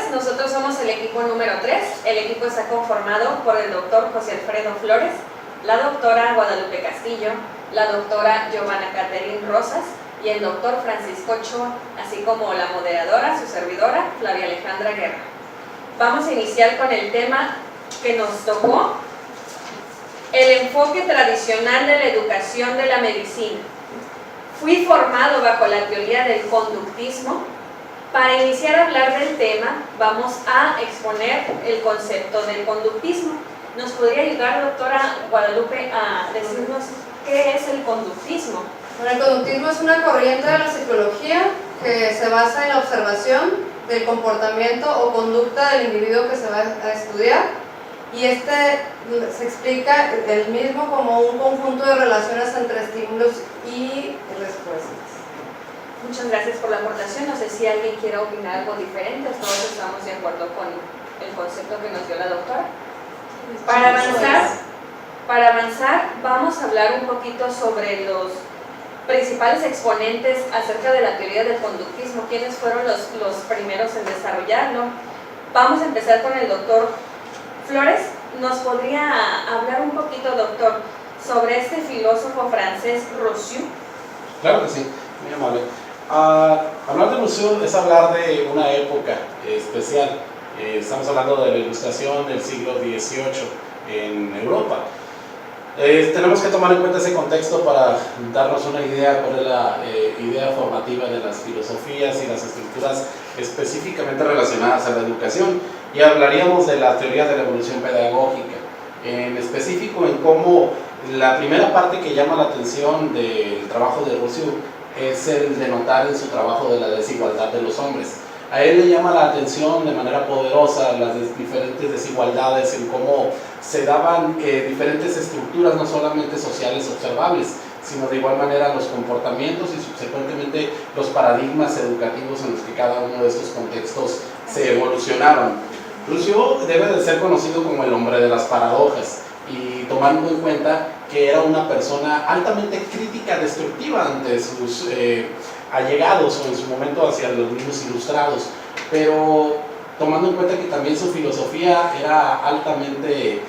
días, nosotros somos el equipo número 3. El equipo está conformado por el doctor José Alfredo Flores, la doctora Guadalupe Castillo, la doctora Giovanna Caterín Rosas y el doctor Francisco Ochoa, así como la moderadora, su servidora, Flavia Alejandra Guerra. Vamos a iniciar con el tema que nos tocó, el enfoque tradicional de la educación de la medicina. Fui formado bajo la teoría del conductismo. Para iniciar a hablar del tema, vamos a exponer el concepto del conductismo. ¿Nos podría ayudar, doctora Guadalupe, a decirnos qué es el conductismo? Bueno, el conductismo es una corriente de la psicología que se basa en la observación del comportamiento o conducta del individuo que se va a estudiar, y se explica el mismo como un conjunto de relaciones entre estímulos y respuestas. Muchas gracias por la aportación. No sé si alguien quiere opinar algo diferente, todos estamos de acuerdo con el concepto que nos dio la doctora. Para avanzar, vamos a hablar un poquito sobre los principales exponentes acerca de la teoría del conductismo, quiénes fueron los primeros en desarrollarlo. Vamos a empezar con el doctor Flores. ¿Nos podría hablar un poquito, doctor, sobre este filósofo francés Rousseau? Claro que sí, muy amable. Hablar de Rousseau es hablar de una época especial. Estamos hablando de la Ilustración del siglo XVIII en Europa. Tenemos que tomar en cuenta ese contexto para darnos una idea cuál es la idea formativa de las filosofías y las estructuras específicamente relacionadas a la educación, y hablaríamos de la teoría de la evolución pedagógica, en específico en cómo la primera parte que llama la atención del trabajo de Rousseau es el de notar en su trabajo de la desigualdad de los hombres. A él le llama la atención de manera poderosa las diferentes desigualdades en cómo se daban diferentes estructuras, no solamente sociales observables, sino de igual manera los comportamientos y subsecuentemente los paradigmas educativos en los que cada uno de estos contextos se evolucionaron. Rousseau debe de ser conocido como el hombre de las paradojas, y tomando en cuenta que era una persona altamente crítica, destructiva ante sus allegados o en su momento hacia los mismos ilustrados, pero tomando en cuenta que también su filosofía era altamente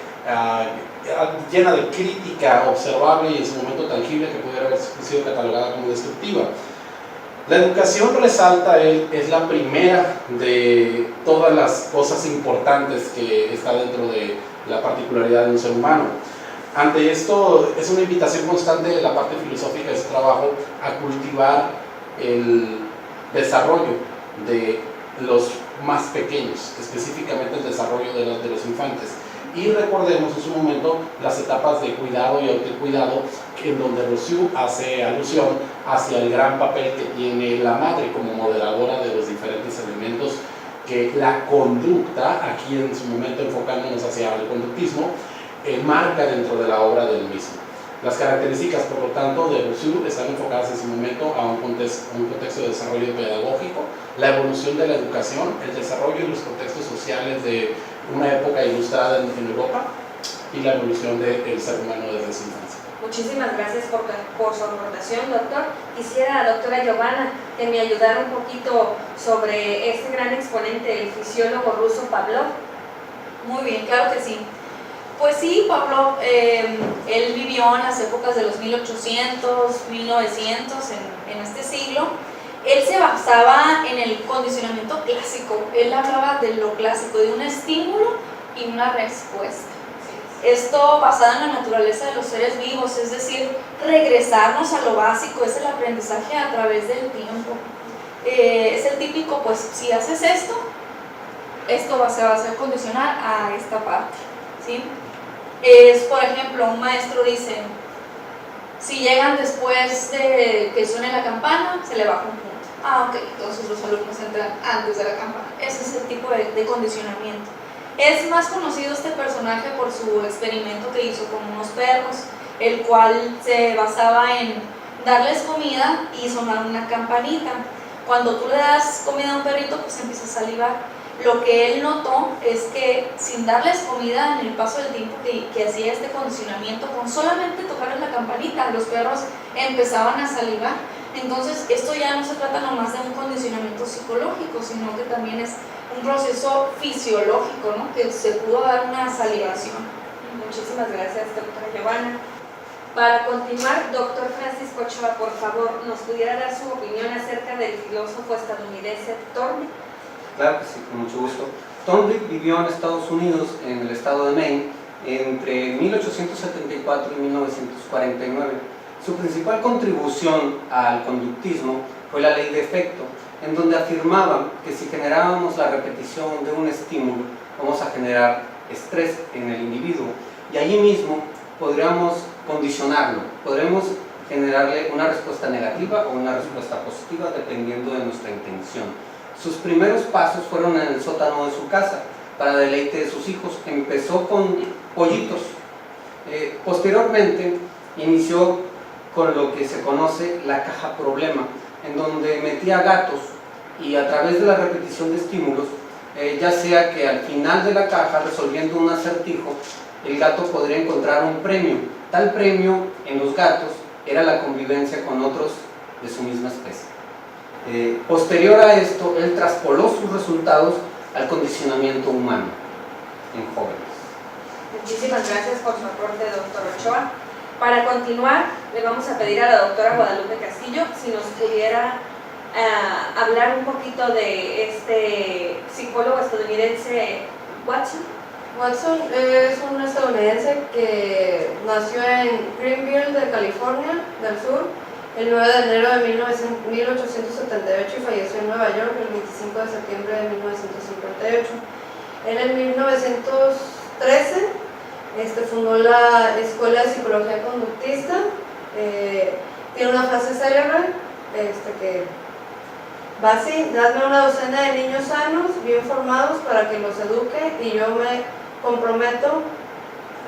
llena de crítica observable y en su momento tangible, que pudiera haber sido catalogada como destructiva. La educación, resalta él, es la primera de todas las cosas importantes que está dentro de la particularidad de un ser humano. Ante esto, es una invitación constante de la parte filosófica de su trabajo a cultivar el desarrollo de los más pequeños, específicamente el desarrollo de los infantes. Y recordemos en su momento las etapas de cuidado y autocuidado, en donde Rousseau hace alusión hacia el gran papel que tiene la madre como moderadora de los diferentes elementos que la conducta, aquí en su momento enfocándonos hacia el conductismo, marca dentro de la obra del mismo. Las características, por lo tanto, de Rousseau están enfocadas en su momento a un contexto de desarrollo pedagógico, la evolución de la educación, el desarrollo de los contextos sociales de una época ilustrada en Europa y la evolución del ser humano desde su infancia. Muchísimas gracias por su aportación, doctor. Quisiera, doctora Giovanna, que me ayudara un poquito sobre este gran exponente, el fisiólogo ruso Pavlov. Muy bien, claro que sí. Pues sí, Pavlov, él vivió en las épocas de los 1800, 1900, en este siglo. Él se basaba en el condicionamiento clásico. Él hablaba de lo clásico, de un estímulo y una respuesta. Esto basado en la naturaleza de los seres vivos, es decir, regresarnos a lo básico, es el aprendizaje a través del tiempo. Es el típico, pues si haces esto se va a hacer condicionar a esta parte, ¿sí? Por ejemplo, un maestro dice, si llegan después de que suene la campana, se le baja un punto. Ok, entonces los alumnos entran antes de la campana. Ese es el tipo de condicionamiento. Es más conocido este personaje por su experimento que hizo con unos perros, el cual se basaba en darles comida y sonar una campanita. Cuando tú le das comida a un perrito, pues empieza a salivar. Lo que él notó es que sin darles comida, en el paso del tiempo que hacía este condicionamiento, con solamente tocarles la campanita, los perros empezaban a salivar. Entonces, esto ya no se trata nomás de un condicionamiento psicológico, sino que también es un proceso fisiológico, ¿no? Que se pudo dar una salivación. Muchísimas gracias, doctora Giovanna. Para continuar, doctor Francisco Ochoa, por favor, ¿nos pudiera dar su opinión acerca del filósofo estadounidense Thorndike? Claro que sí, con mucho gusto. Thorndike vivió en Estados Unidos, en el estado de Maine, entre 1874 y 1949. Su principal contribución al conductismo fue la ley de efecto, en donde afirmaba que si generábamos la repetición de un estímulo, vamos a generar estrés en el individuo y allí mismo podríamos condicionarlo, podremos generarle una respuesta negativa o una respuesta positiva dependiendo de nuestra intención. Sus primeros pasos fueron en el sótano de su casa para deleite de sus hijos. Empezó con pollitos, posteriormente inició con lo que se conoce la caja problema, en donde metía gatos y a través de la repetición de estímulos, ya sea que al final de la caja, resolviendo un acertijo, el gato podría encontrar un premio. Tal premio en los gatos era la convivencia con otros de su misma especie. Posterior a esto, él traspoló sus resultados al condicionamiento humano en jóvenes. Muchísimas gracias por su aporte, doctor Ochoa. Para continuar, le vamos a pedir a la doctora Guadalupe Castillo si nos pudiera hablar un poquito de este psicólogo estadounidense Watson. Watson es un estadounidense que nació en Greenville, de California del Sur, el 9 de enero de 1878 y falleció en Nueva York el 25 de septiembre de 1958. Él en 1913 fundó la Escuela de Psicología Conductista. Tiene una frase célebre que va así: dadme una docena de niños sanos, bien formados, para que los eduque, y yo me comprometo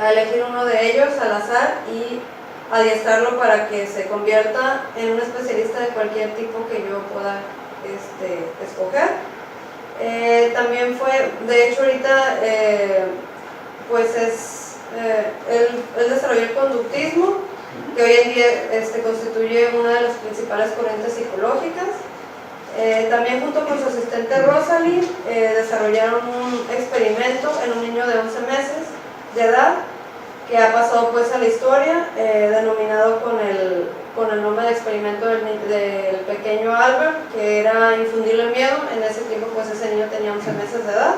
a elegir uno de ellos al azar y adiestrarlo para que se convierta en un especialista de cualquier tipo que yo pueda escoger. También fue, de hecho ahorita, él desarrolló el conductismo, que hoy en día constituye una de las principales corrientes psicológicas. También junto con su asistente Rosalind desarrollaron un experimento en un niño de 11 meses de edad que ha pasado pues a la historia, denominado con el nombre de experimento del pequeño Albert, que era infundirle miedo. En ese tiempo pues ese niño tenía 11 meses de edad.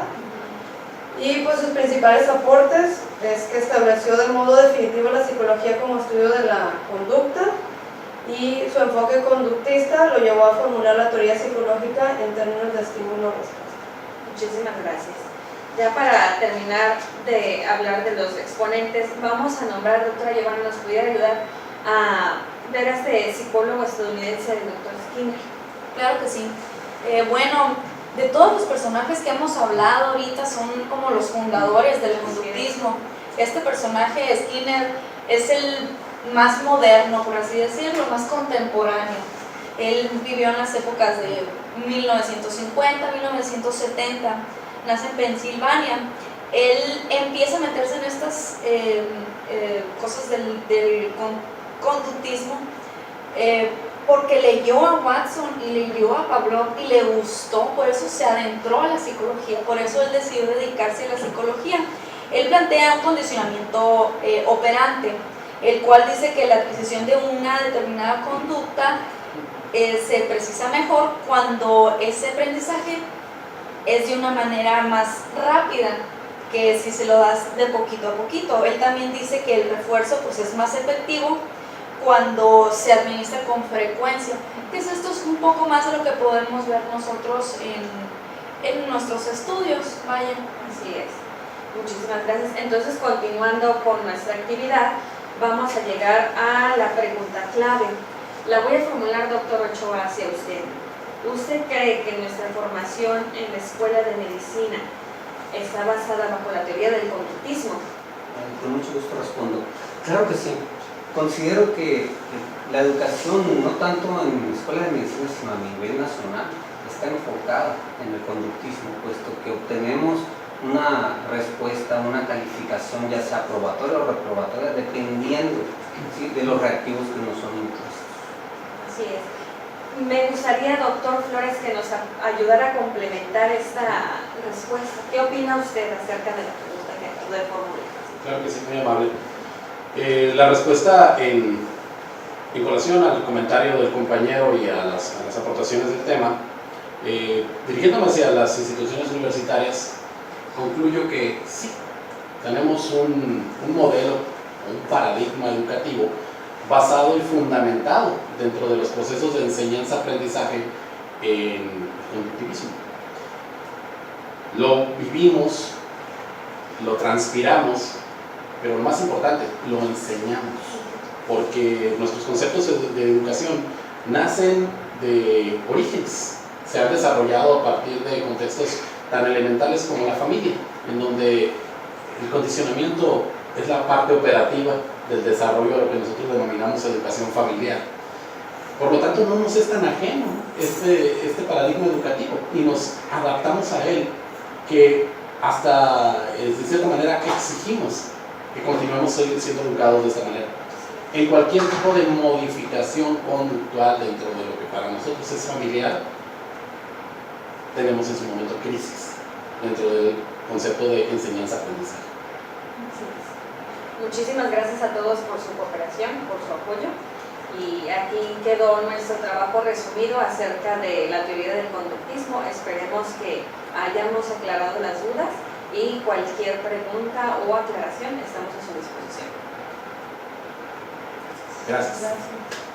Y pues sus principales aportes es que estableció de modo definitivo la psicología como estudio de la conducta, y su enfoque conductista lo llevó a formular la teoría psicológica en términos de estímulo-respuesta. Muchísimas gracias. Ya para terminar de hablar de los exponentes, vamos a nombrar, doctora Giovanna, ¿nos pudiera ayudar a ver a este psicólogo estadounidense, el doctor Skinner? Claro que sí. Bueno, de todos los personajes que hemos hablado ahorita son como los fundadores del conductismo. Este personaje, Skinner, es el más moderno, por así decirlo, más contemporáneo. Él vivió en las épocas de 1950, 1970, nace en Pensilvania. Él empieza a meterse en estas cosas del conductismo porque leyó a Watson y leyó a Pavlov y le gustó, por eso se adentró a la psicología, por eso él decidió dedicarse a la psicología. Él plantea un condicionamiento operante, el cual dice que la adquisición de una determinada conducta se precisa mejor cuando ese aprendizaje es de una manera más rápida que si se lo das de poquito a poquito. Él también dice que el refuerzo pues, es más efectivo cuando se administra con frecuencia. Entonces esto es un poco más de lo que podemos ver nosotros en nuestros estudios. Vaya. Así es. Muchísimas gracias. Entonces, continuando con nuestra actividad, vamos a llegar a la pregunta clave. La voy a formular, doctor Ochoa, hacia usted. ¿Usted cree que nuestra formación en la Escuela de Medicina está basada bajo la teoría del conductismo? Con mucho gusto respondo. Claro que sí. Considero que la educación, no tanto en la Escuela de Medicina, sino a nivel nacional, está enfocada en el conductismo, puesto que obtenemos una respuesta, una calificación, ya sea aprobatoria o reprobatoria, dependiendo, ¿sí?, de los reactivos que nos son impuestos. Así es. Me gustaría, doctor Flores, que nos ayudara a complementar esta respuesta. ¿Qué opina usted acerca de la pregunta que acabo de formular? Claro que sí, muy amable. La respuesta en colación al comentario del compañero y a las aportaciones del tema, dirigiéndome hacia las instituciones universitarias, concluyo que sí, tenemos un modelo, un paradigma educativo basado y fundamentado dentro de los procesos de enseñanza-aprendizaje en conductivismo. Lo vivimos, lo transpiramos, pero lo más importante, lo enseñamos, porque nuestros conceptos de educación nacen de orígenes, se han desarrollado a partir de contextos tan elementales como la familia, en donde el condicionamiento es la parte operativa del desarrollo de lo que nosotros denominamos educación familiar. Por lo tanto, no nos es tan ajeno este paradigma educativo y nos adaptamos a él, que hasta de cierta manera exigimos que continuemos siendo educados de esta manera. En cualquier tipo de modificación conductual dentro de lo que para nosotros es familiar, tenemos en su momento crisis dentro del concepto de enseñanza-aprendizaje. Muchísimas gracias a todos por su cooperación, por su apoyo. Y aquí quedó nuestro trabajo resumido acerca de la teoría del conductismo. Esperemos que hayamos aclarado las dudas y cualquier pregunta o aclaración estamos a su disposición. Gracias. Gracias.